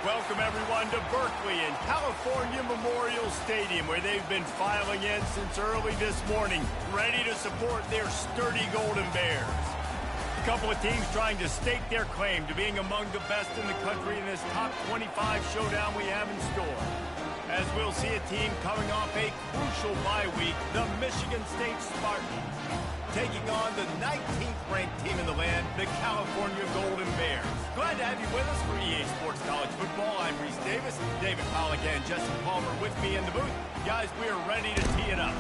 welcome everyone to Berkeley and California Memorial Stadium, where they've been filing in since early this morning, ready to support their sturdy Golden Bears. A couple of teams trying to stake their claim to being among the best in the country in this top 25 showdown we have in store. As we'll see a team coming off a crucial bye week, the Michigan State Spartans, taking on the 19th ranked team in the land, the California Golden Bears. Glad to have you with us for EA Sports College Football. I'm Reese Davis, David Pollack and Jesse Palmer with me in the booth. Guys, we are ready to tee it up.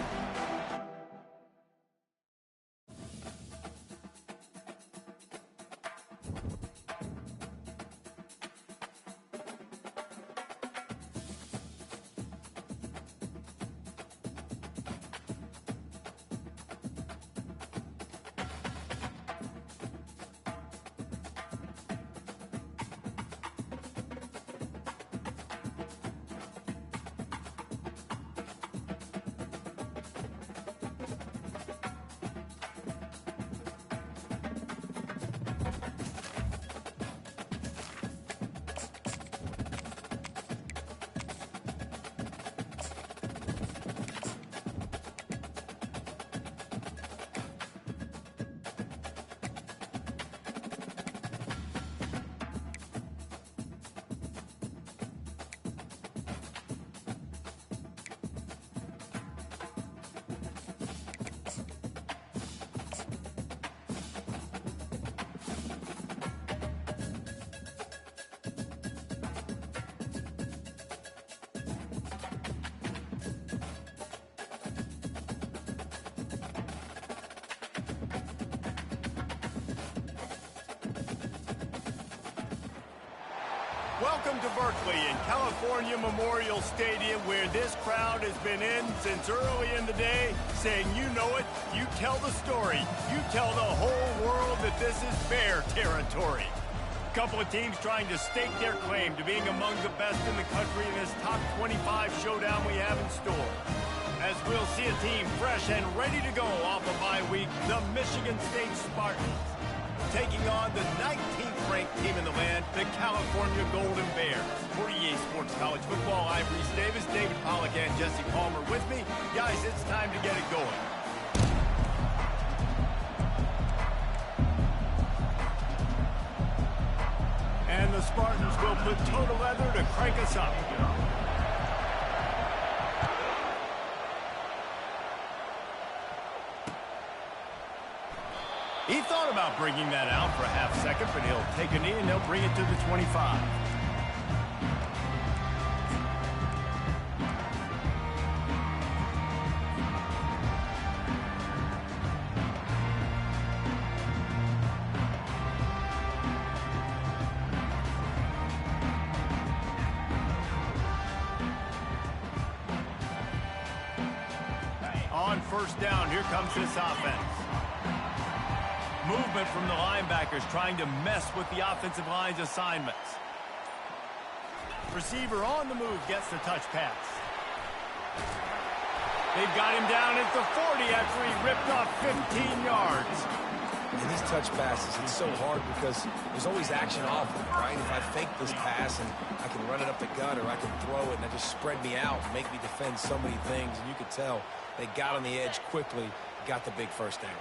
Welcome to Berkeley and California Memorial Stadium, where this crowd has been in since early in the day, saying, you know it, you tell the story, you tell the whole world that this is Bear territory. A couple of teams trying to stake their claim to being among the best in the country in this top 25 showdown we have in store. As we'll see a team fresh and ready to go off a bye week, the Michigan State Spartans, taking on the 19th ranked team in the land, the California Golden Bears. For EA Sports College Football, I'm Reese Davis, David Pollack and Jesse Palmer with me. Guys, it's time to get it going. And the Spartans will put total leather to crank us up. He thought about bringing that out for a half second, but he'll take a knee and they'll bring it to the 25. On first down, here comes this offense. Movement from the linebackers trying to mess with the offensive line's assignments. Receiver on the move gets the touch pass. They've got him down at the 40 after he ripped off 15 yards. And these touch passes, it's so hard because there's always action off them, right? If I fake this pass and I can run it up the gut or I can throw it and it just spread me out and make me defend so many things. And you could tell they got on the edge quickly, got the big first down.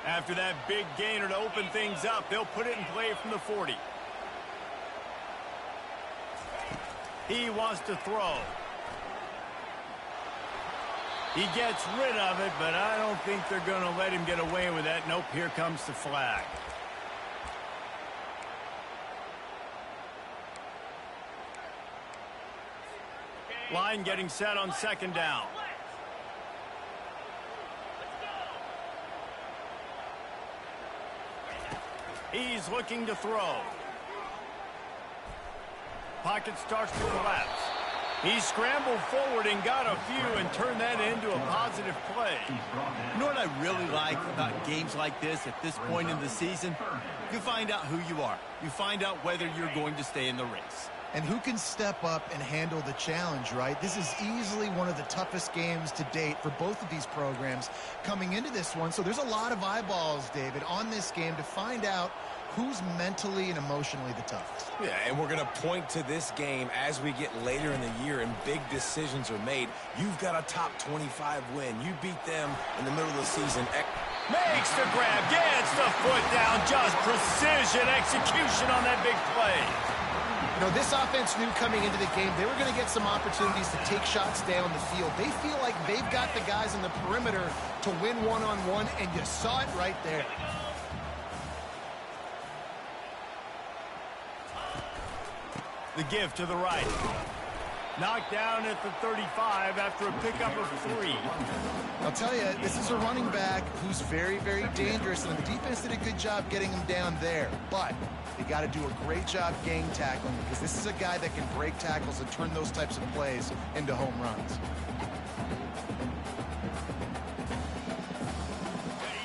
After that big gainer to open things up, they'll put it in play from the 40. He wants to throw. He gets rid of it, but I don't think they're going to let him get away with that. Nope, here comes the flag. Line getting set on second down. He's looking to throw. Pocket starts to collapse. He scrambled forward and got a few and turned that into a positive play. You know what I really like about games like this at this point in the season? You find out who you are. You find out whether you're going to stay in the race. And who can step up and handle the challenge, right? This is easily one of the toughest games to date for both of these programs coming into this one. So there's a lot of eyeballs, David, on this game to find out who's mentally and emotionally the toughest. Yeah, and we're going to point to this game as we get later in the year and big decisions are made. You've got a top 25 win. You beat them in the middle of the season. Makes the grab, gets the foot down, just precision execution on that big play. You know, this offense knew coming into the game they were going to get some opportunities to take shots down the field. They feel like they've got the guys in the perimeter to win one-on-one, and you saw it right there. The give to the right. Knocked down at the 35 after a pickup of 3. I'll tell you, this is a running back who's very, very dangerous, and the defense did a good job getting him down there. But they got to do a great job gang tackling, because this is a guy that can break tackles and turn those types of plays into home runs.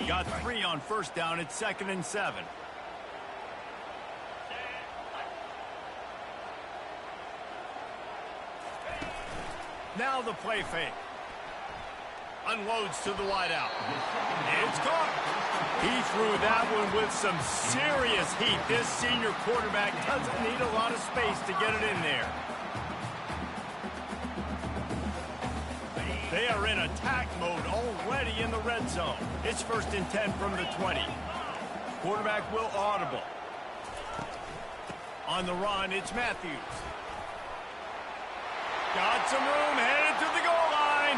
Got 3 on first down at 2nd and 7. Now the play fake. Unloads to the wideout. It's caught. He threw that one with some serious heat. This senior quarterback doesn't need a lot of space to get it in there. They are in attack mode already in the red zone. It's 1st and 10 from the 20. Quarterback will audible. On the run, it's Matthews. Got some room, headed to the goal line,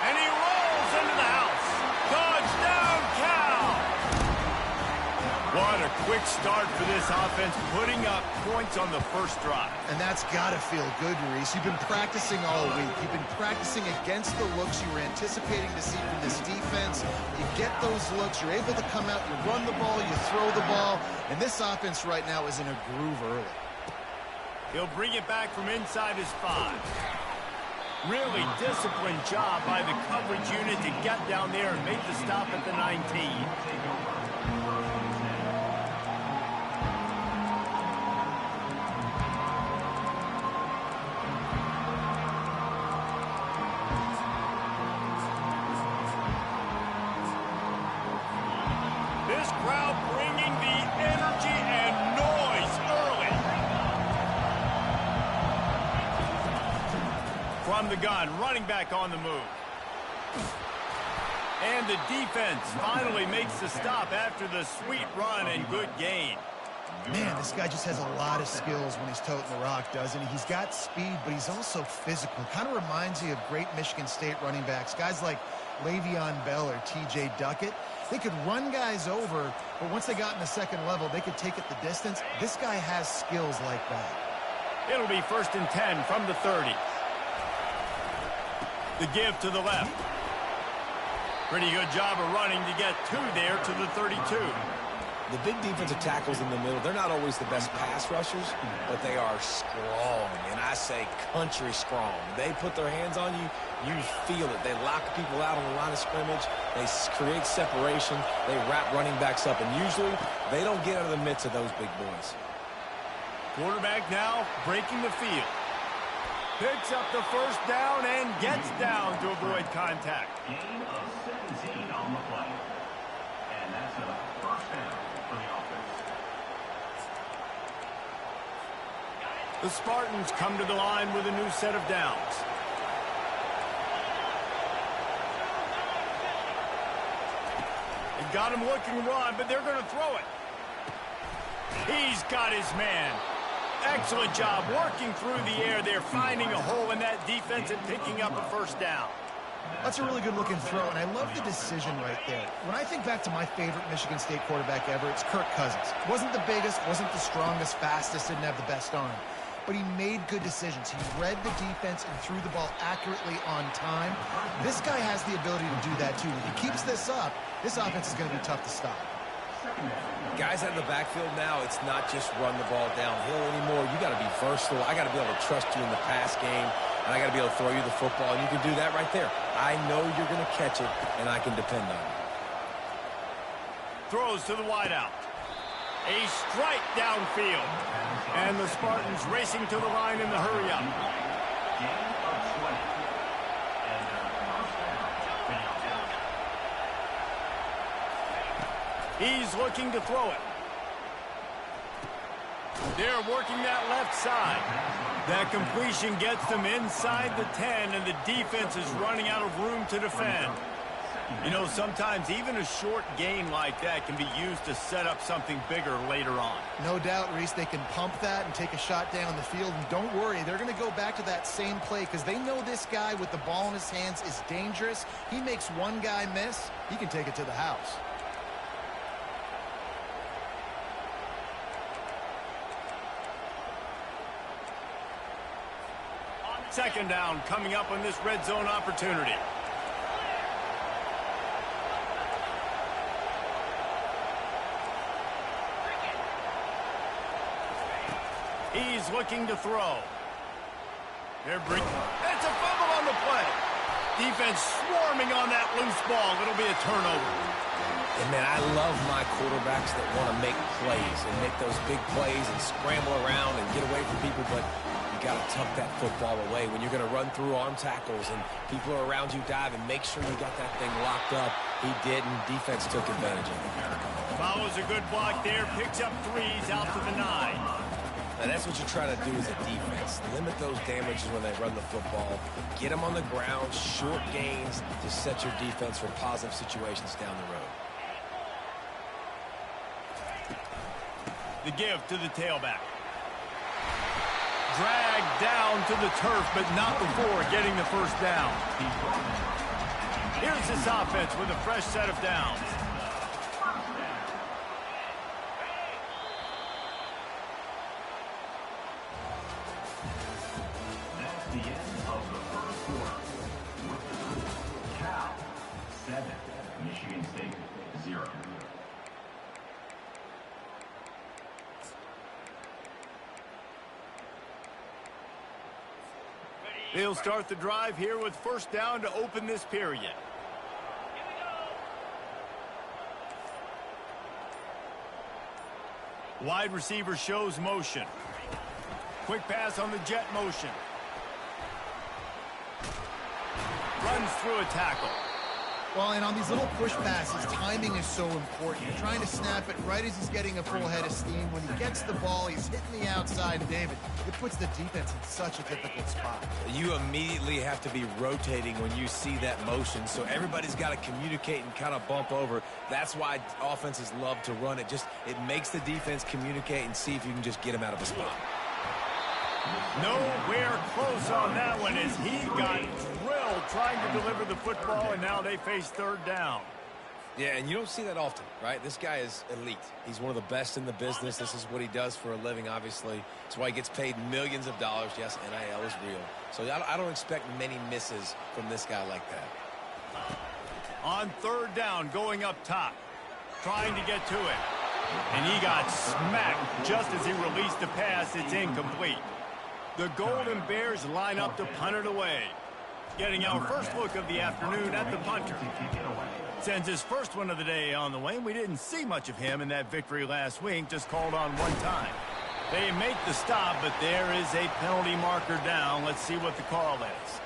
and he rolls into the house. Touchdown, Cal! What a quick start for this offense, putting up points on the first drive. And that's got to feel good, Reese. You've been practicing all week. You've been practicing against the looks you were anticipating to see from this defense. You get those looks, you're able to come out, you run the ball, you throw the ball, and this offense right now is in a groove early. He'll bring it back from inside his 5. Really disciplined job by the coverage unit to get down there and make the stop at the 19. This crowd bringing the energy and noise early. From the gun, running back on the move. And the defense finally makes the stop after the sweet run and good gain. Man, this guy just has a lot of skills when he's toting the rock, doesn't he? He's got speed, but he's also physical. Kind of reminds you of great Michigan State running backs. Guys like Le'Veon Bell or T.J. Duckett. They could run guys over, but once they got in the second level, they could take it the distance. This guy has skills like that. It'll be 1st and 10 from the 30. The give to the left. Pretty good job of running to get 2 there to the 32. The big defensive tackles in the middle, they're not always the best pass rushers, but they are strong, and I say country strong. They put their hands on you, you feel it. They lock people out on the line of scrimmage. They create separation. They wrap running backs up, and usually they don't get out of the midst of those big boys. Quarterback now breaking the field. Picks up the first down and gets down to avoid contact. Gain of 17 on the play. And that's a first down for the offense. The Spartans come to the line with a new set of downs. They got him looking run, but they're going to throw it. He's got his man. Excellent job working through the air. They're finding a hole in that defense and picking up a first down. That's a really good-looking throw, and I love the decision right there. When I think back to my favorite Michigan State quarterback ever, it's Kirk Cousins. Wasn't the biggest, wasn't the strongest, fastest, didn't have the best arm. But he made good decisions. He read the defense and threw the ball accurately on time. This guy has the ability to do that, too. If he keeps this up, this offense is going to be tough to stop. Guys out of the backfield now, it's not just run the ball downhill anymore. You got to be versatile. I got to be able to trust you in the pass game, and I got to be able to throw you the football, and you can do that right there. I know you're going to catch it, and I can depend on it. Throws to the wideout. A strike downfield. And the Spartans racing to the line in the hurry-up. Gain of 20. And first down for the offense. He's looking to throw it. They're working that left side. That completion gets them inside the 10, and the defense is running out of room to defend. You know, sometimes even a short gain like that can be used to set up something bigger later on. No doubt, Reese, they can pump that and take a shot down the field. And don't worry, they're going to go back to that same play because they know this guy with the ball in his hands is dangerous. He makes one guy miss, he can take it to the house. Second down coming up on this red zone opportunity. He's looking to throw. It's a fumble on the play. Defense swarming on that loose ball. It'll be a turnover. And, man, I love my quarterbacks that want to make plays and make those big plays and scramble around and get away from people, but you got to tuck that football away when you're going to run through arm tackles and people are around you diving. Make sure you got that thing locked up. He didn't. Defense took advantage of it. Follows a good block there. Picks up 3s out to the 9. And that's what you're trying to do as a defense. Limit those damages when they run the football. Get them on the ground, short gains to set your defense for positive situations down the road. The give to the tailback. Dragged down to the turf, but not before getting the first down. Here's this offense with a fresh set of downs. That's the end of the first quarter. Cal 7, Michigan State 0. They'll start the drive here with first down to open this period. Wide receiver shows motion. Quick pass on the jet motion. Runs through a tackle. Well, and on these little push passes, timing is so important. You're trying to snap it right as he's getting a full head of steam. When he gets the ball, he's hitting the outside. And, David, it puts the defense in such a difficult spot. You immediately have to be rotating when you see that motion, so everybody's got to communicate and kind of bump over. That's why offenses love to run it. It makes the defense communicate and see if you can just get him out of a spot. Nowhere close on that one as he got drilled trying to deliver the football, and now they face third down. Yeah, and you don't see that often, right? This guy is elite. He's one of the best in the business. This is what he does for a living, obviously. That's why he gets paid millions of dollars. Yes, NIL is real. So I don't expect many misses from this guy like that. On third down, going up top, trying to get to it. And he got smacked just as he released the pass. It's incomplete. The Golden Bears line up to punt it away. Getting our first look of the afternoon at the punter. Sends his first one of the day on the way. We didn't see much of him in that victory last week, just called on one time. They make the stop, but there is a penalty marker down. Let's see what the call is.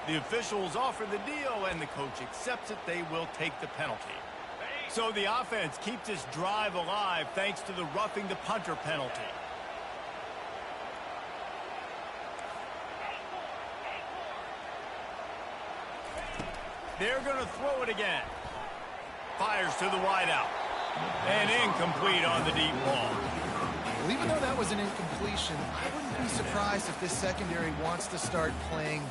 The officials offer the deal, and the coach accepts it. They will take the penalty. So the offense keeps this drive alive thanks to the roughing the punter penalty. They're going to throw it again. Fires to the wideout. And incomplete on the deep ball. Well, even though that was an incompletion, I wouldn't be surprised if this secondary wants to start playing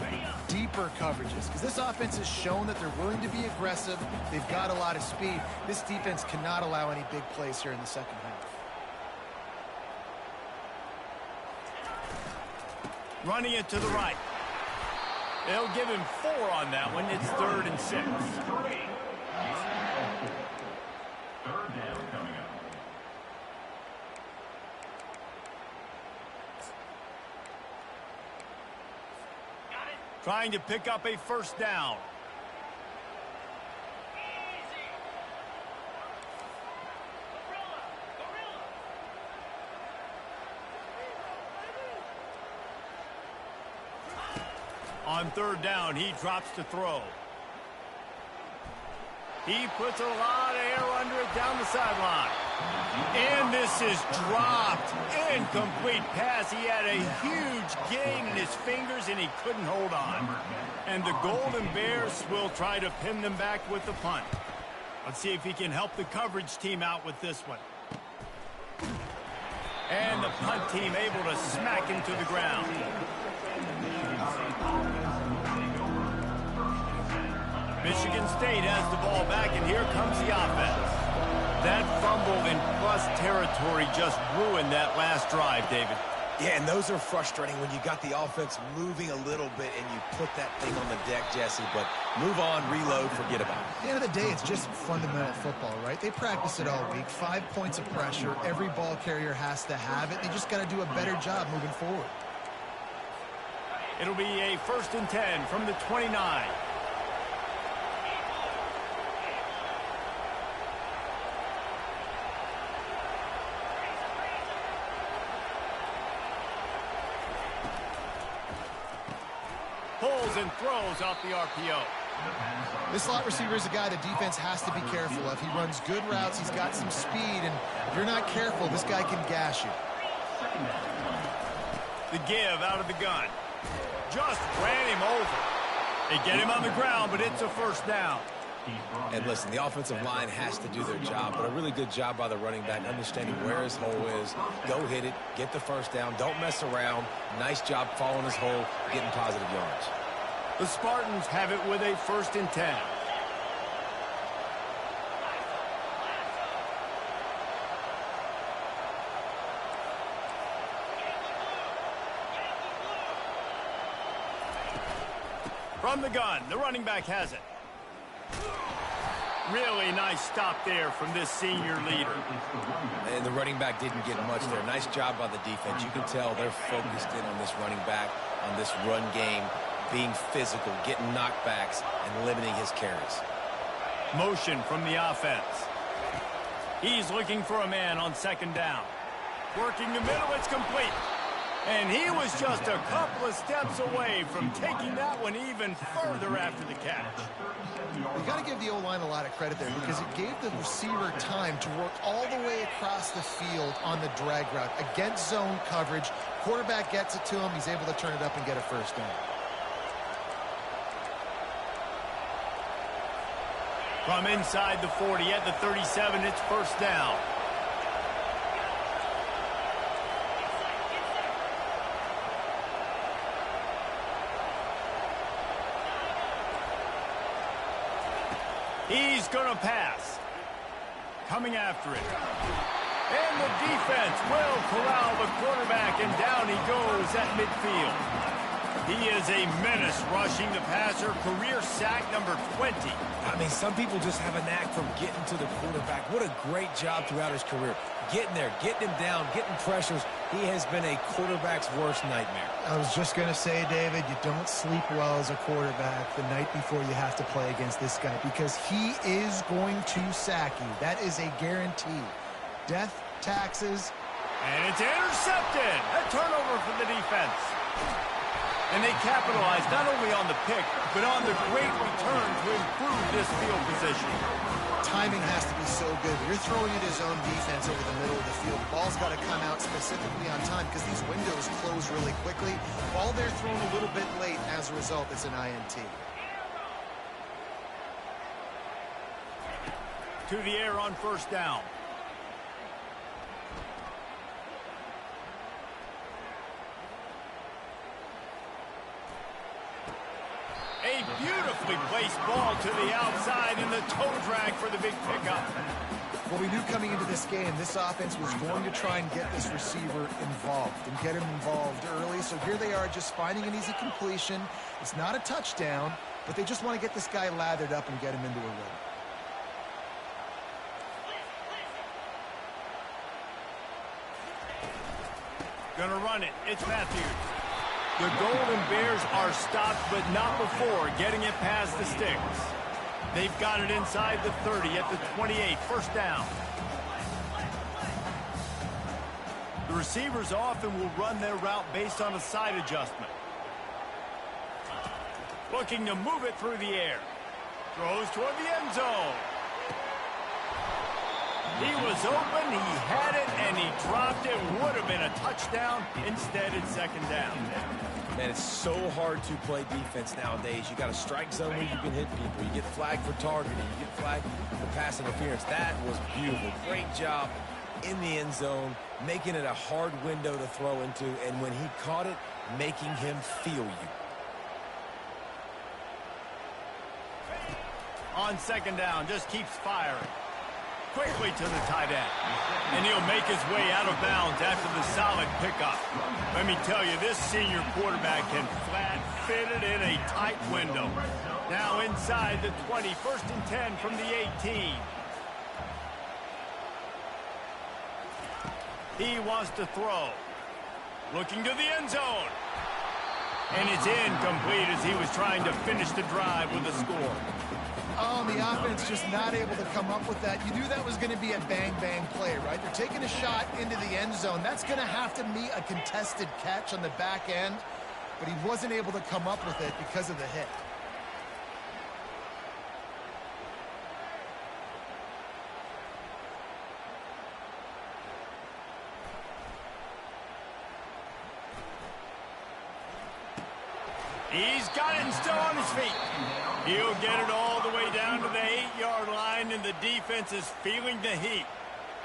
deeper coverages. Because this offense has shown that they're willing to be aggressive. They've got a lot of speed. This defense cannot allow any big plays here in the second half. Running it to the right. They'll give him 4 on that one. It's 3rd and 6. Third down coming up. Trying to pick up a first down. On third down, he drops to throw. He puts a lot of air under it down the sideline. And this is dropped. Incomplete pass. He had a huge gain in his fingers, and he couldn't hold on. And the Golden Bears will try to pin them back with the punt. Let's see if he can help the coverage team out with this one. And the punt team able to smack him to the ground. Michigan State has the ball back, and here comes the offense. That fumble in plus territory just ruined that last drive, David. Yeah, and those are frustrating when you got the offense moving a little bit and you put that thing on the deck, Jesse. But move on, reload, forget about it. At the end of the day, it's just fundamental football, right? They practice it all week. 5 points of pressure. Every ball carrier has to have it. They just got to do a better job moving forward. It'll be a 1st and 10 from the 29. Pulls and throws off the RPO. This slot receiver is a guy the defense has to be careful of. He runs good routes. He's got some speed, and if you're not careful, this guy can gash you. The give out of the gun. Just ran him over. They get him on the ground, but it's a 1st down. And listen, the offensive line has to do their job, but a really good job by the running back, understanding where his hole is. Go hit it, get the 1st down, don't mess around. Nice job following his hole, getting positive yards. The Spartans have it with a 1st and 10. From the gun, the running back has it. Really nice stop there from this senior leader. And the running back didn't get much there. Nice job by the defense. You can tell they're focused in on this running back, on this run game, being physical, getting knockbacks, and limiting his carries. Motion from the offense. He's looking for a man on 2nd down. Working the middle, it's complete. And he was just a couple of steps away from taking that one even further after the catch. You got to give the O-line a lot of credit there because it gave the receiver time to work all the way across the field on the drag route against zone coverage. Quarterback gets it to him. He's able to turn it up and get a 1st down. From inside the 40 at the 37, it's 1st down. He's going to pass. Coming after it. And the defense will corral the quarterback, and down he goes at midfield. He is a menace rushing the passer. Career sack number 20. I mean, some people just have a knack from getting to the quarterback. What a great job throughout his career. Getting there, getting him down, getting pressures. He has been a quarterback's worst nightmare. I was just going to say, David, you don't sleep well as a quarterback the night before you have to play against this guy because he is going to sack you. That is a guarantee. Death, taxes. And it's intercepted. A turnover for the defense. And they capitalized not only on the pick, but on the great return to improve this field position. Timing has to be so good. You're throwing it his own defense over the middle of the field. The ball's got to come out specifically on time because these windows close really quickly. Ball they're thrown a little bit late. As a result, it's an INT. To the air on 1st down. A beautifully placed ball to the outside and the toe drag for the big pickup. Well, we knew coming into this game, this offense was going to try and get this receiver involved and get him involved early. So here they are just finding an easy completion. It's not a touchdown, but they just want to get this guy lathered up and get him into a rhythm. Gonna run it. It's Matthews. The Golden Bears are stopped, but not before getting it past the sticks. They've got it inside the 30 at the 28, 1st down. The receivers often will run their route based on a side adjustment. Looking to move it through the air. Throws toward the end zone. He was open, he had it, and he dropped it. Would have been a touchdown. Instead, it's second down. Man, it's so hard to play defense nowadays. You got a strike zone where you can hit people. You get flagged for targeting. You get flagged for pass interference. That was beautiful. Great job in the end zone, making it a hard window to throw into, and when he caught it, making him feel you. On second down, just keeps firing. Quickly to the tight end. And he'll make his way out of bounds after the solid pickup. Let me tell you, this senior quarterback can flat fit it in a tight window. Now inside the 20, 1st and 10 from the 18. He wants to throw. Looking to the end zone. And it's incomplete as he was trying to finish the drive with a score. Oh, the offense just not able to come up with that. You knew that was going to be a bang-bang play, right? They're taking a shot into the end zone. That's going to have to meet a contested catch on the back end, but he wasn't able to come up with it because of the hit. He's got it and still on his feet. He'll get it all the way down to the 8-yard line, and the defense is feeling the heat.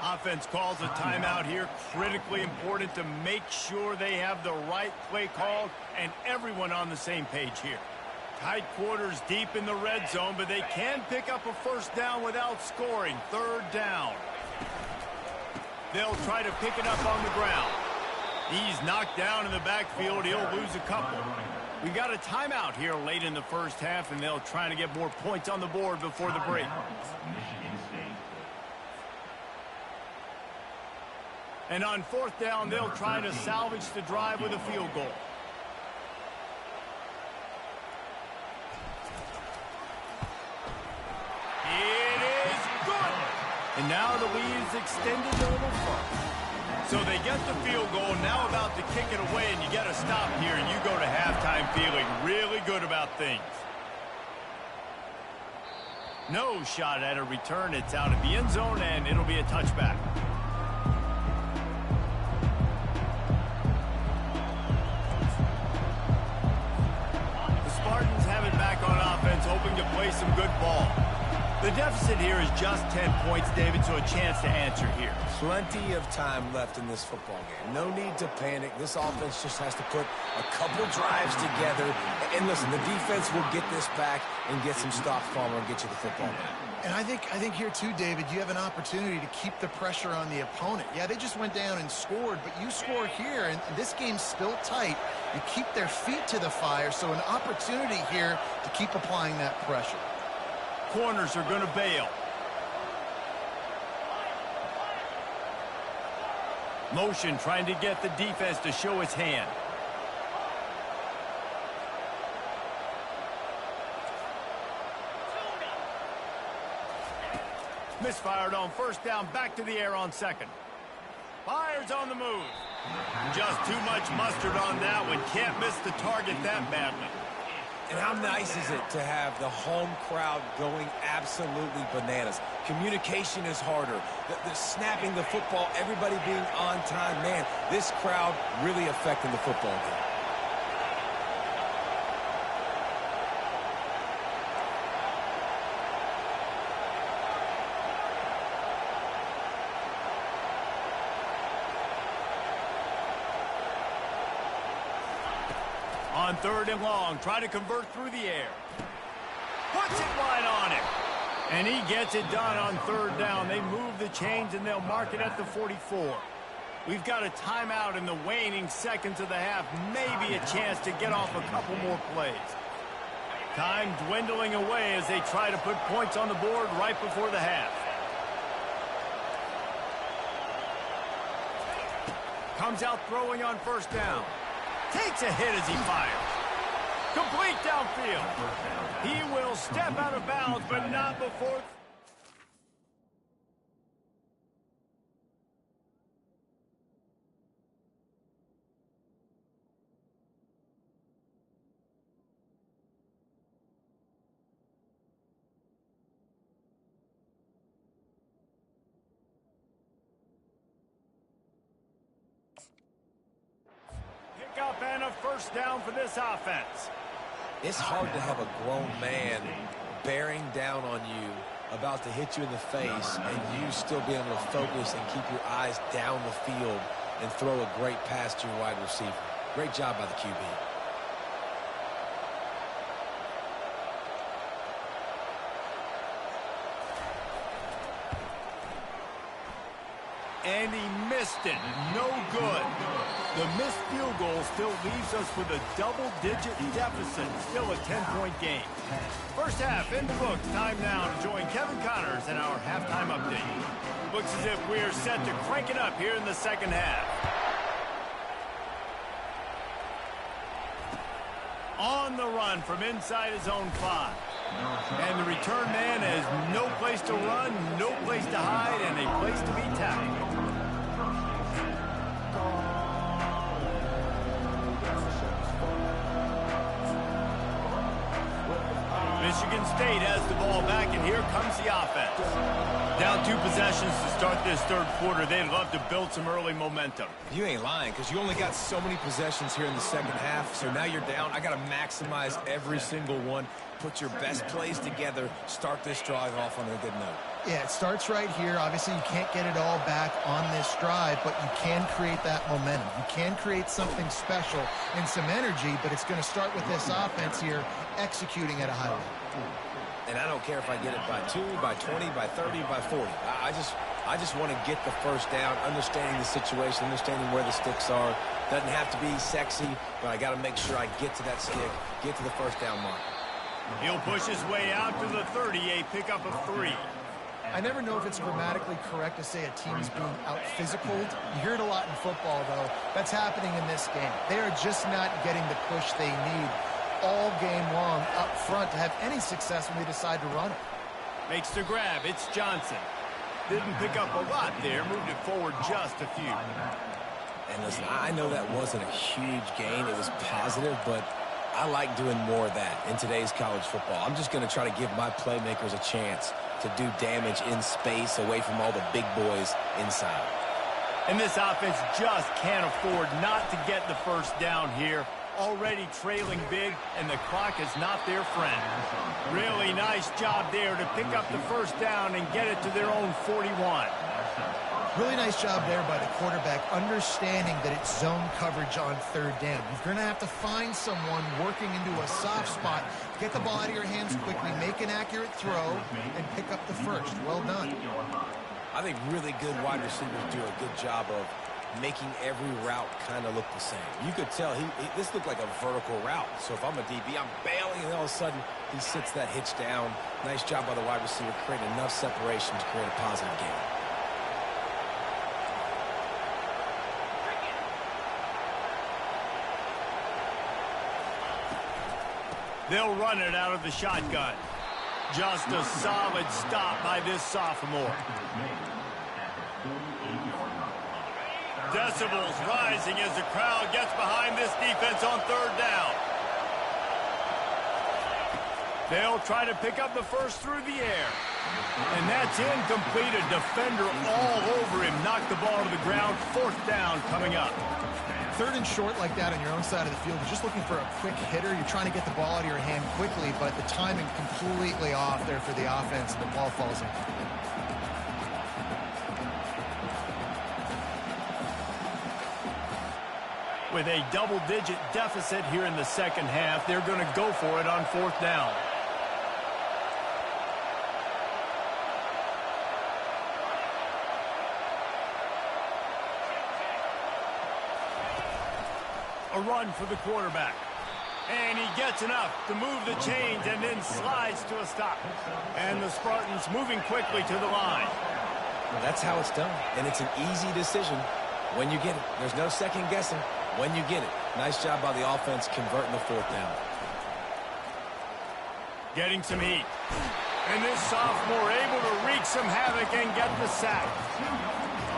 Offense calls a timeout here. Critically important to make sure they have the right play called and everyone on the same page here. Tight quarters deep in the red zone, but they can pick up a first down without scoring. 3rd down. They'll try to pick it up on the ground. He's knocked down in the backfield. He'll lose a couple. We got a timeout here late in the first half, and they'll try to get more points on the board before the break. And on 4th down, they'll try to salvage the drive with a field goal. It is good. And now the lead is extended a little further. So they get the field goal, now about to kick it away, and you get a stop here, and you go to halftime feeling really good about things. No shot at a return. It's out of the end zone, and it'll be a touchback. The Spartans have it back on offense, hoping to play some good ball. The deficit here is just 10 points, David, so a chance to answer here. Plenty of time left in this football game. No need to panic. This offense just has to put a couple drives together. And listen, the defense will get this back and get some stops, Palmer, and get you the football back. And I think here too, David, you have an opportunity to keep the pressure on the opponent. Yeah, they just went down and scored, but you score here, and this game's still tight. You keep their feet to the fire, so an opportunity here to keep applying that pressure. Corners are going to bail. Motion trying to get the defense to show its hand. Misfired on 1st down, back to the air on 2nd. Fires on the move. Just too much mustard on that one. Can't miss the target that badly. And how nice is it to have the home crowd going absolutely bananas? Communication is harder. The snapping the football, everybody being on time. Man, this crowd really affecting the football game. On 3rd and long, try to convert through the air. Puts it wide on him. And he gets it done on 3rd down. They move the chains, and they'll mark it at the 44. We've got a timeout in the waning seconds of the half. Maybe a chance to get off a couple more plays. Time dwindling away as they try to put points on the board right before the half. Comes out throwing on 1st down. Takes a hit as he fires. Complete downfield. He will step out of bounds, but not before... first down for this offense. It's hard to have a grown man bearing down on you, about to hit you in the face, and you still be able to focus and keep your eyes down the field and throw a great pass to your wide receiver. Great job by the QB. And he missed it. No good. The missed field goal still leaves us with a double-digit deficit. Still a 10-point game. First half in the books. Time now to join Kevin Connors in our halftime update. Looks as if we are set to crank it up here in the second half. On the run from inside his own 5. And the return man has no place to run, no place to hide, and a place to be tackled. Michigan State has the ball back, and here comes the offense. Down 2 possessions to start this third quarter. They'd love to build some early momentum. You ain't lying, because you only got so many possessions here in the second half, so now you're down. I got to maximize every single one. Put your best plays together. Start this drive off on a good note. Yeah, it starts right here. Obviously, you can't get it all back on this drive, but you can create that momentum. You can create something special and some energy, but it's going to start with this offense here executing at a high level. And I don't care if I get it by 2, by 20, by 30, by 40. I just want to get the first down, understanding the situation, understanding where the sticks are. Doesn't have to be sexy, but I got to make sure I get to that stick, get to the first down mark. He'll push his way out to the 30, a pickup of 3. I never know if it's grammatically correct to say a team is being out-physicaled. You hear it a lot in football, though. That's happening in this game. They are just not getting the push they need all game long up front to have any success when they decide to run it. Makes the grab. It's Johnson. Didn't pick up a lot there. Moved it forward just a few. And listen, I know that wasn't a huge gain. It was positive, but I like doing more of that in today's college football. I'm just going to try to give my playmakers a chance to do damage in space away from all the big boys inside. And this offense just can't afford not to get the first down here. Already trailing big, and the clock is not their friend. Really nice job there to pick up the first down and get it to their own 41. Really nice job there by the quarterback, understanding that it's zone coverage on third down. You're going to have to find someone working into a soft spot, get the ball out of your hands quickly, make an accurate throw, and pick up the first. Well done. I think really good wide receivers do a good job of making every route kind of look the same. You could tell this looked like a vertical route. So if I'm a DB, I'm bailing, and all of a sudden he sits that hitch down. Nice job by the wide receiver, creating enough separation to create a positive game. They'll run it out of the shotgun. Just a solid stop by this sophomore. Decibels rising as the crowd gets behind this defense on third down. They'll try to pick up the first through the air. And that's incomplete. A defender all over him. Knocked the ball to the ground. Fourth down coming up. Third and short like that on your own side of the field, you're just looking for a quick hitter. You're trying to get the ball out of your hand quickly, but the timing completely off there for the offense, and the ball falls in. With a double-digit deficit here in the second half, they're going to go for it on fourth down. A run for the quarterback. And he gets enough to move the chains and then slides to a stop. And the Spartans moving quickly to the line. That's how it's done. And it's an easy decision when you get it. There's no second guessing when you get it. Nice job by the offense converting the fourth down. Getting some heat. And this sophomore able to wreak some havoc and get the sack.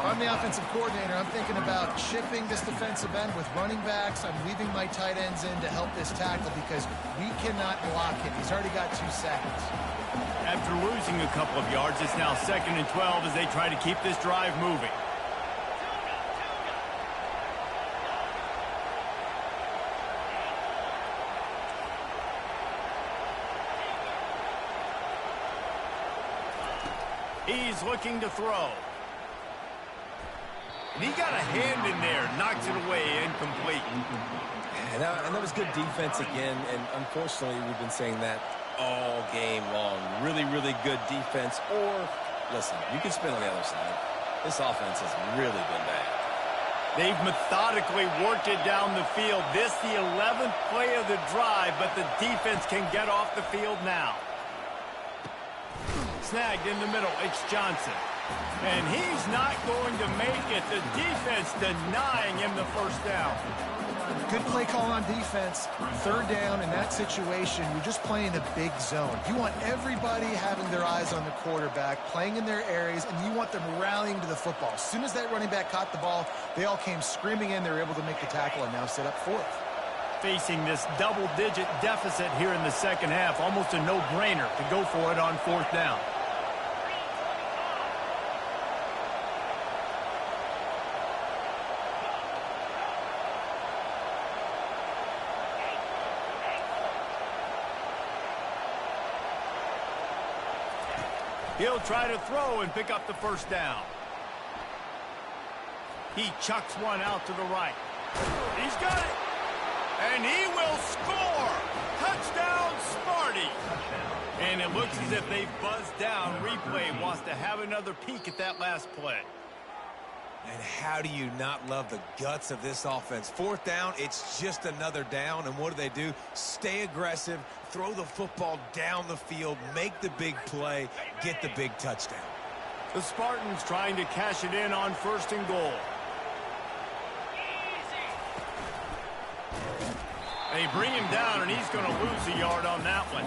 I'm the offensive coordinator. I'm thinking about chipping this defensive end with running backs. I'm leaving my tight ends in to help this tackle because we cannot block him. He's already got 2 seconds. After losing a couple of yards, it's now 2nd and 12 as they try to keep this drive moving. He's looking to throw. And he got a hand in there, knocks it away, incomplete. And that was good defense again, and unfortunately we've been saying that all game long. Really, really good defense. Or, listen, you can spin on the other side. This offense has really been bad. They've methodically worked it down the field. This the 11th play of the drive, but the defense can get off the field now. Snagged in the middle, it's Johnson. And he's not going to make it. The defense denying him the first down. Good play call on defense. Third down in that situation, you're just playing a big zone. You want everybody having their eyes on the quarterback, playing in their areas, and you want them rallying to the football. As soon as that running back caught the ball, they all came screaming in. They were able to make the tackle and now set up fourth. Facing this double-digit deficit here in the second half, almost a no-brainer to go for it on fourth down. He'll try to throw and pick up the first down. He chucks one out to the right. He's got it. And he will score. Touchdown, Smarty. And it looks as if they've buzzed down. Replay wants to have another peek at that last play. And how do you not love the guts of this offense? Fourth down, it's just another down. And what do? Stay aggressive, throw the football down the field, make the big play, get the big touchdown. The Spartans trying to cash it in on first and goal. They bring him down, and he's going to lose a yard on that one.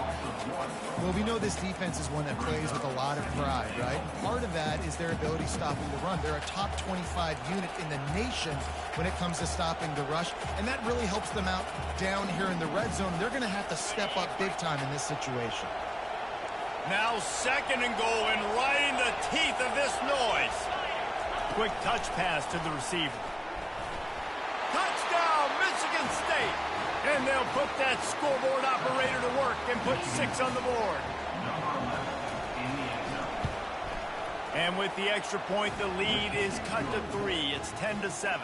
Well, we know this defense is one that plays with a lot of pride, right? And part of that is their ability stopping the run. They're a top 25 unit in the nation when it comes to stopping the rush, and that really helps them out down here in the red zone. They're going to have to step up big time in this situation. Now second and goal, and right in the teeth of this noise. Quick touch pass to the receiver. Touchdown, Michigan State. And they'll put that scoreboard operator to work and put 6 on the board. And with the extra point, the lead is cut to 3. It's 10-7.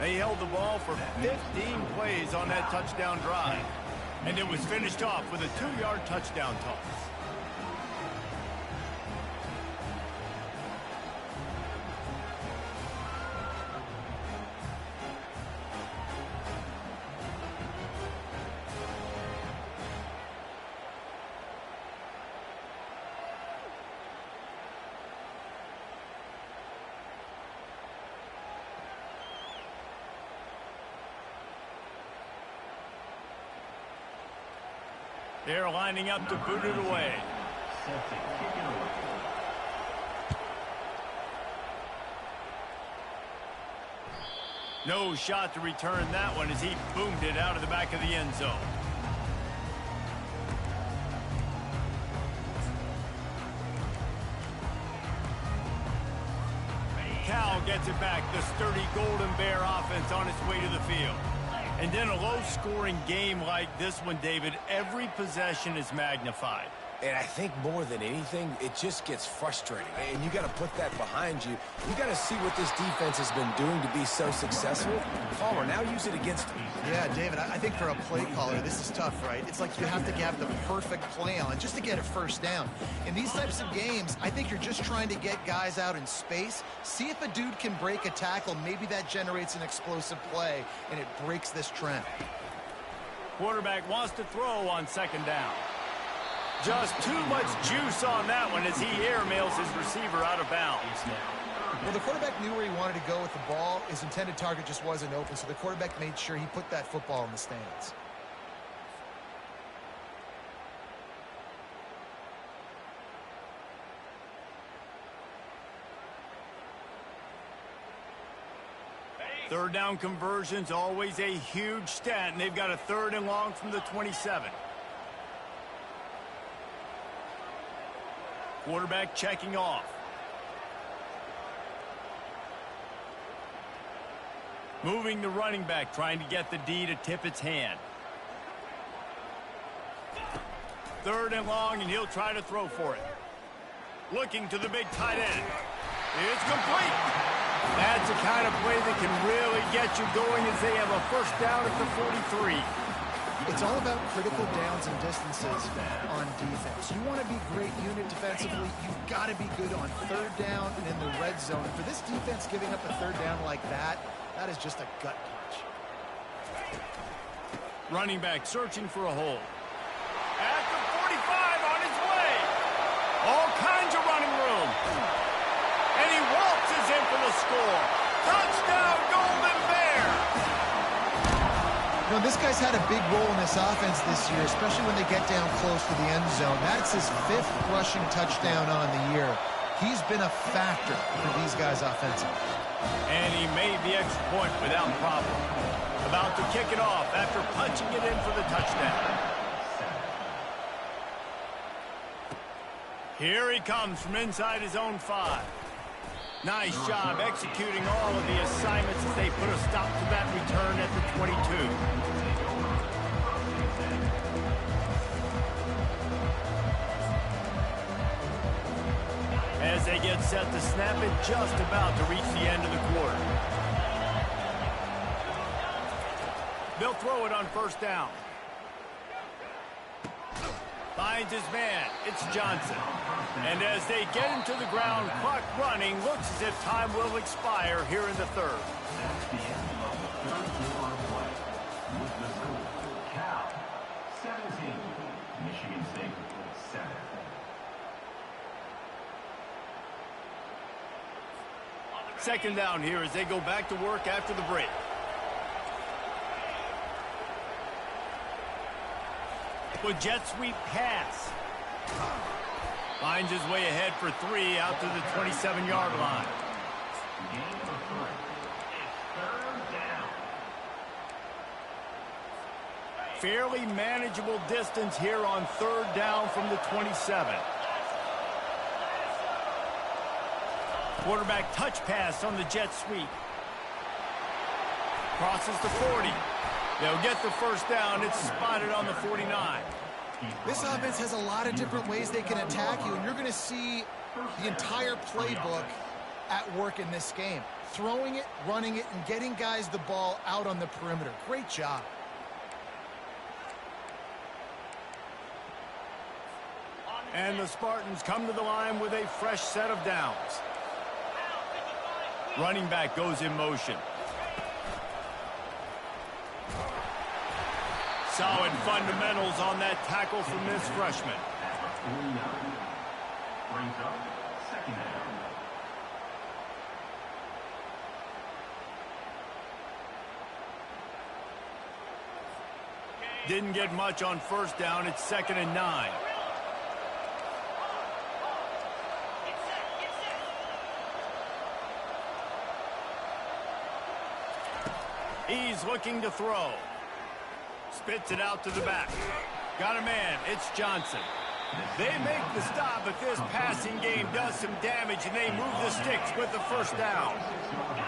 They held the ball for 15 plays on that touchdown drive. And it was finished off with a 2-yard touchdown toss. They're lining up to boot it away. No shot to return that one as he boomed it out of the back of the end zone. Cal gets it back. The sturdy Golden Bear offense on its way to the field. And in a low-scoring game like this one, David, every possession is magnified. And I think more than anything, it just gets frustrating. And you got to put that behind you. You got to see what this defense has been doing to be so successful. Palmer, now use it against them. Yeah, David, I think for a play caller, this is tough, right? It's like you have to have the perfect play on just to get a first down. In these types of games, I think you're just trying to get guys out in space, see if a dude can break a tackle. Maybe that generates an explosive play, and it breaks this trend. Quarterback wants to throw on second down. Just too much juice on that one as he airmails his receiver out of bounds. Well, the quarterback knew where he wanted to go with the ball. His intended target just wasn't open, so the quarterback made sure he put that football in the stands. Third down conversions, always a huge stat, and they've got a 3rd and long from the 27. Quarterback checking off. Moving the running back, trying to get the D to tip its hand. 3rd and long, and he'll try to throw for it. Looking to the big tight end. It's complete. That's the kind of play that can really get you going as they have a first down at the 43. It's all about critical downs and distances on defense. You want to be great unit defensively, you've got to be good on third down and in the red zone. And for this defense giving up a third down like that, that is just a gut punch. Running back searching for a hole. At the 45 on his way. All kinds of running room. And he waltzes in for the score. Touchdown, Golden Bear. You know, this guy's had a big role in this offense this year, especially when they get down close to the end zone. That's his 5th rushing touchdown on the year. He's been a factor for these guys offensively. And he made the extra point without problem. About to kick it off after punching it in for the touchdown. Here he comes from inside his own 5. Nice job executing all of the assignments as they put a stop to that return at the 22. As they get set to snap it, just about to reach the end of the quarter. They'll throw it on first down. Finds his man. It's Johnson. And as they get him to the ground, clock running, looks as if time will expire here in the third. That's the end of the third quarter of play. With the score, Cal 17, Michigan State 7. Second down here as they go back to work after the break. With jet sweep pass. Finds his way ahead for 3 out to the 27-yard line. Game of 3. It's third down. Fairly manageable distance here on third down from the 27. Quarterback touch pass on the jet sweep. Crosses the 40. They'll get the first down. It's spotted on the 49. This offense has a lot of different ways they can attack you, and you're going to see the entire playbook at work in this game. Throwing it, running it, and getting guys the ball out on the perimeter. Great job. And the Spartans come to the line with a fresh set of downs. Running back goes in motion. Solid fundamentals on that tackle from this freshman. Brings up second down. Didn't get much on first down. It's 2nd and 9. He's looking to throw. Spits it out to the back. Got a man. It's Johnson. They make the stop, but this passing game does some damage, and they move the sticks with the first down.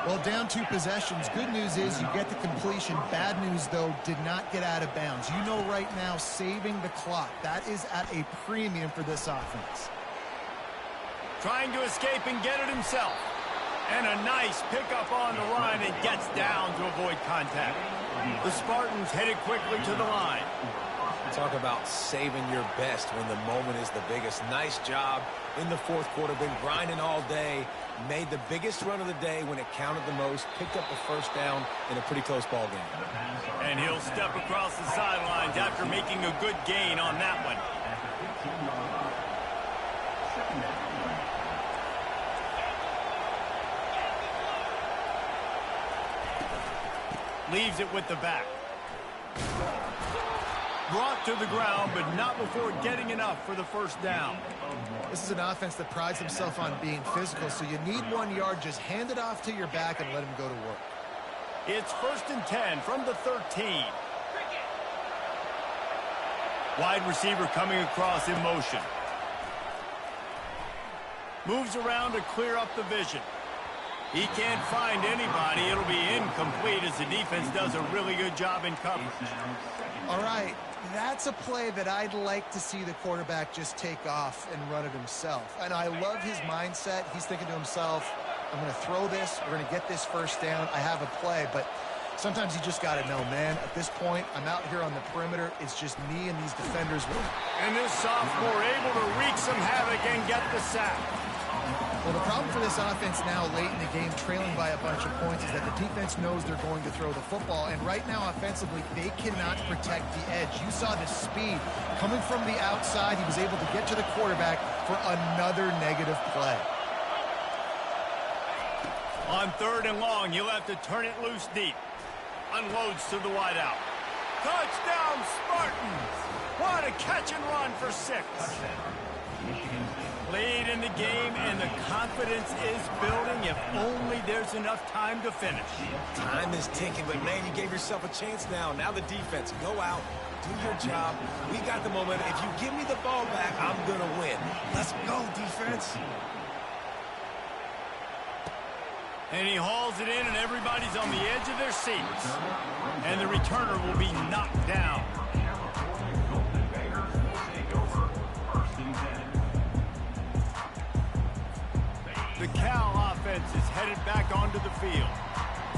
Well, down 2 possessions. Good news is you get the completion. Bad news, though, did not get out of bounds. You know right now, saving the clock. That is at a premium for this offense. Trying to escape and get it himself. And a nice pickup on the line and gets down to avoid contact. The Spartans headed quickly to the line. Talk about saving your best when the moment is the biggest. Nice job in the fourth quarter. Been grinding all day. Made the biggest run of the day when it counted the most. Picked up the first down in a pretty close ball game. And he'll step across the sidelines after making a good gain on that one. Leaves it with the back. Brought to the ground, but not before getting enough for the first down. This is an offense that prides himself on being physical, so you need 1 yard. Just hand it off to your back and let him go to work. It's 1st and 10 from the 13. Wide receiver coming across in motion. Moves around to clear up the vision. He can't find anybody. It'll be incomplete as the defense does a really good job in coverage. All right, That's a play that I'd like to see the quarterback just take off and run it himself. And I love his mindset. He's thinking to himself, I'm going to throw this. We're going to get this first down. I have a play. But sometimes you just got to know, man, at this point, I'm out here on the perimeter. It's just me and these defenders. And this sophomore able to wreak some havoc and get the sack. Well, the problem for this offense now late in the game, trailing by a bunch of points, is that the defense knows they're going to throw the football. And right now, offensively, they cannot protect the edge. You saw the speed coming from the outside. He was able to get to the quarterback for another negative play. On 3rd and long, he'll have to turn it loose deep. Unloads to the wideout. Touchdown, Spartans! What a catch and run for 6. Lead in the game, and the confidence is building if only there's enough time to finish. Time is ticking, but man, you gave yourself a chance now. Now the defense, go out, do your job. We got the momentum. If you give me the ball back, I'm going to win. Let's go, defense. And he hauls it in, and everybody's on the edge of their seats. And the returner will be knocked down. The Cal offense is headed back onto the field.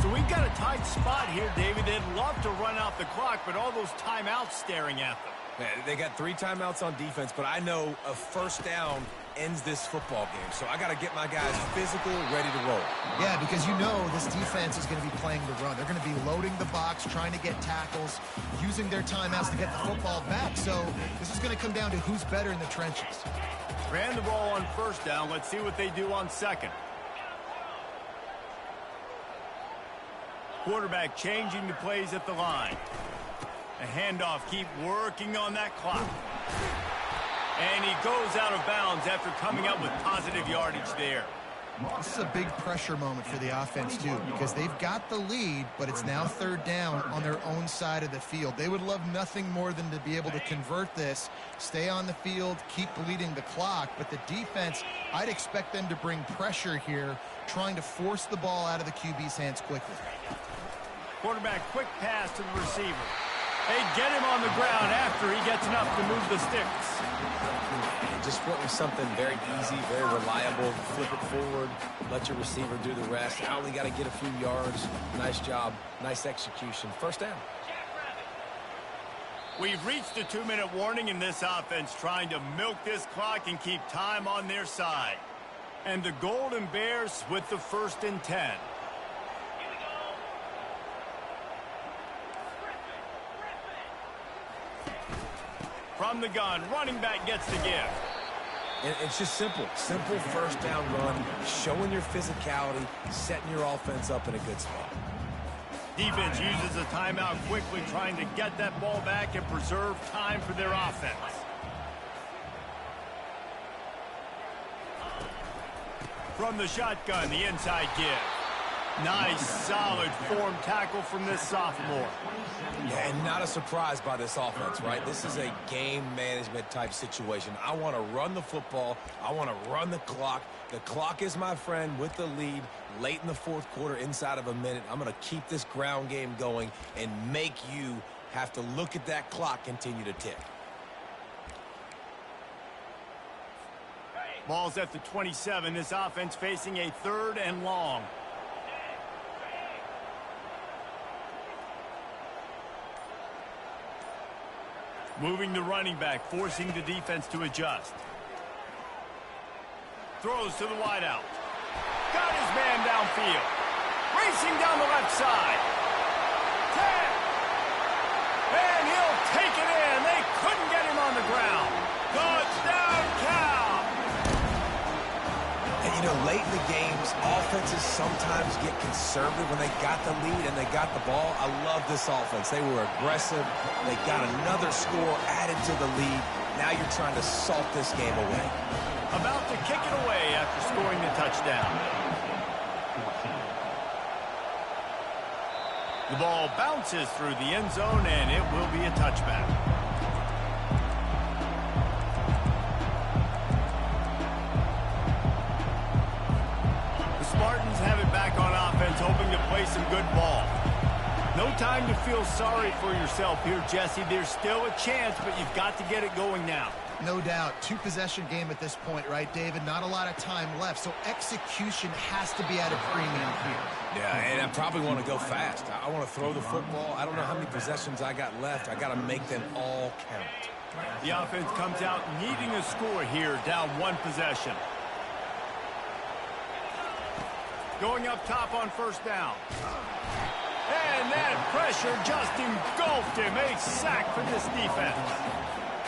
So we've got a tight spot here, David. They'd love to run out the clock, but all those timeouts staring at them. They got 3 timeouts on defense, but I know a first down ends this football game. So I got to get my guys physical, ready to roll. Yeah, because you know this defense is going to be playing the run. They're going to be loading the box, trying to get tackles, using their timeouts to get the football back. So this is going to come down to who's better in the trenches. Ran the ball on 1st down. Let's see what they do on 2nd. Quarterback changing the plays at the line. A handoff, keep working on that clock. And he goes out of bounds after coming up with positive yardage there. This is a big pressure moment for the offense, too, because they've got the lead, but it's now 3rd down on their own side of the field. They would love nothing more than to be able to convert this, stay on the field, keep bleeding the clock. But the defense, I'd expect them to bring pressure here, trying to force the ball out of the QB's hands quickly. Quarterback, quick pass to the receiver. They get him on the ground after he gets enough to move the sticks. Just went with something very easy, very reliable. Flip it forward, let your receiver do the rest. I only got to get a few yards. Nice job, nice execution. First down. We've reached a 2-minute warning in this offense, trying to milk this clock and keep time on their side. And the Golden Bears with the 1st and 10. From the gun, running back gets the gift. And it's just simple. Simple first down run, showing your physicality, setting your offense up in a good spot. Defense uses a timeout quickly, trying to get that ball back and preserve time for their offense. From the shotgun, the inside give. Nice, solid form tackle from this sophomore. Yeah, and not a surprise by this offense, right? This is a game management type situation. I want to run the football. I want to run the clock. The clock is my friend with the lead late in the 4th quarter, inside of a minute. I'm going to keep this ground game going and make you have to look at that clock continue to tick. Ball's at the 27. This offense facing a 3rd and long. Moving the running back, forcing the defense to adjust. Throws to the wideout. Got his man downfield. Racing down the left side. 10. And he'll take it in. They couldn't get him on the ground. Touchdown, Cal. And, you know, late in the games, offenses sometimes get conservative when they got the lead and they got the ball. I love this offense. They were aggressive. They got another score added to the lead. Now you're trying to salt this game away. About to kick it away after scoring the touchdown. The ball bounces through the end zone, and it will be a touchback. The Spartans have it back on offense, hoping to play some good ball. No time to feel sorry for yourself here, Jesse. There's still a chance, but you've got to get it going now. No doubt. Two-possession game at this point, right, David? Not a lot of time left, so execution has to be at a premium here. Yeah, and I probably want to go fast. I want to throw the football. I don't know how many possessions I got left. I got to make them all count. The offense comes out needing a score here, down one possession. Going up top on first down. And that pressure just engulfed him. A sack for this defense.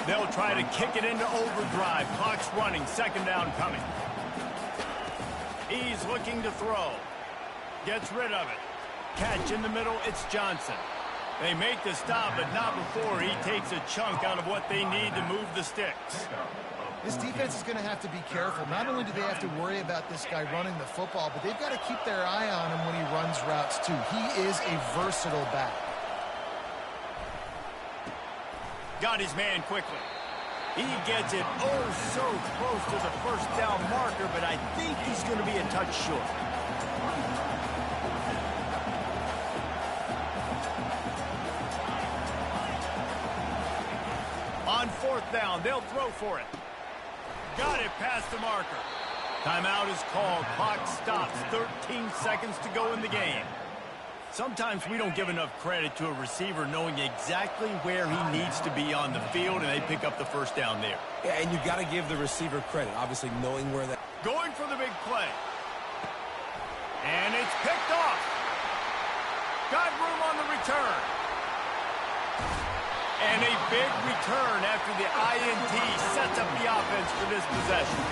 They'll try to kick it into overdrive. Clock's running. Second down coming. He's looking to throw. Gets rid of it. Catch in the middle. It's Johnson. They make the stop, but not before he takes a chunk out of what they need to move the sticks. This defense is going to have to be careful. Not only do they have to worry about this guy running the football, but they've got to keep their eye on him when he runs routes, too. He is a versatile back. Got his man quickly. He gets it oh so close to the first down marker, but I think he's going to be a touch short. On fourth down, they'll throw for it. Got it past the marker. Timeout is called. Clock stops. 13 seconds to go in the game. Sometimes we don't give enough credit to a receiver knowing exactly where he needs to be on the field, and they pick up the first down there. Yeah, and you got to give the receiver credit, obviously knowing where that... Going for the big play. And it's picked off. Got room on the return. And a big return after the INT sets up the offense for this possession.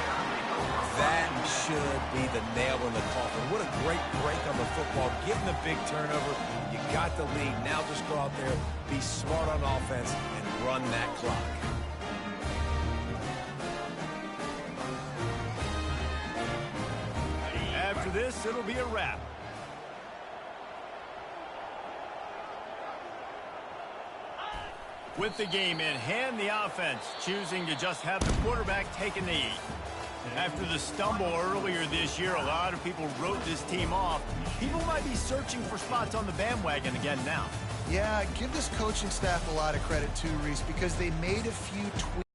That should be the nail in the coffin. What a great break on the football. Getting the big turnover. You got the lead. Now just go out there, be smart on offense, and run that clock. After this, it'll be a wrap. With the game in hand, the offense choosing to just have the quarterback take a knee. After the stumble earlier this year, a lot of people wrote this team off. People might be searching for spots on the bandwagon again now. Yeah, give this coaching staff a lot of credit too, Reese, because they made a few tweaks.